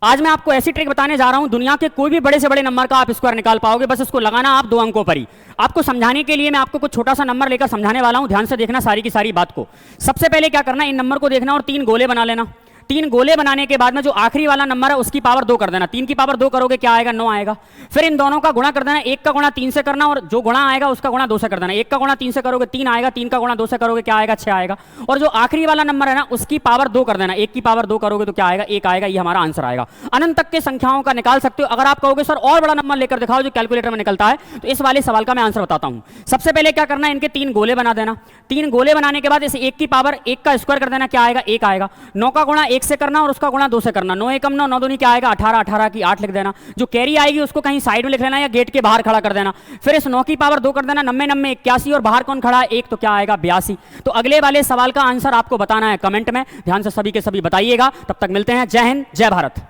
आज मैं आपको ऐसी ट्रिक बताने जा रहा हूं, दुनिया के कोई भी बड़े से बड़े नंबर का आप स्क्वायर निकाल पाओगे, बस इसको लगाना आप 2 अंकों पर ही। आपको समझाने के लिए मैं आपको कुछ छोटा सा नंबर लेकर समझाने वाला हूं, ध्यान से देखना सारी की सारी बात को। सबसे पहले क्या करना, इन नंबर को देखना और 3 गोले बना लेना। 3 गोले बनाने के बाद में जो आखिरी वाला नंबर है उसकी पावर 2 कर देना। 3 की पावर 2 करोगे क्या आएगा, 9 आएगा। फिर इन दोनों का गुणा कर देना, 1 का गुणा 3 से करना और जो गुणा आएगा उसका गुणा 2 से कर देना। 1 का गुणा 3 से करोगे 3 आएगा, 3 का गुणा 2 से करोगे क्या आएगा, 6 आएगा। और जो आखिरी वाला नंबर है ना उसकी पावर 2 कर देना। 1 की पावर 2 करोगे तो क्या आएगा, 1 आएगा। ये हमारा आंसर आएगा। अनंत तक के संख्याओं का निकाल सकते हो। अगर आप कहोगे सर और बड़ा नंबर लेकर दिखाओ जो कैलकुलेटर में निकलता है, तो इस वाले सवाल का मैं आंसर बताता हूं। सबसे पहले क्या करना है, इनके 3 गोले बना देना। 3 गोले बनाने के बाद इस 1 की पावर 1 का स्क्वायर कर देना, क्या आएगा, 1 आएगा। 9 का गुणा 1 से करना और उसका गुणा 2 से करना। 9 एकम 9, 9 दूनी क्या आएगा, 18, 18 की 8 लिख देना। जो कैरी आएगी उसको कहीं साइड में लिख लेना या गेट के बाहर खड़ा कर देना। फिर इस 9 की पावर 2 कर देना, 90 90 81 और बाहर कौन खड़ा है, 1, तो क्या आएगा, 82। तो अगले वाले सवाल का आंसर आपको बताना है कमेंट में, ध्यान से सभी के सभी बताइएगा। तब तक मिलते हैं, जय हिंद जय भारत।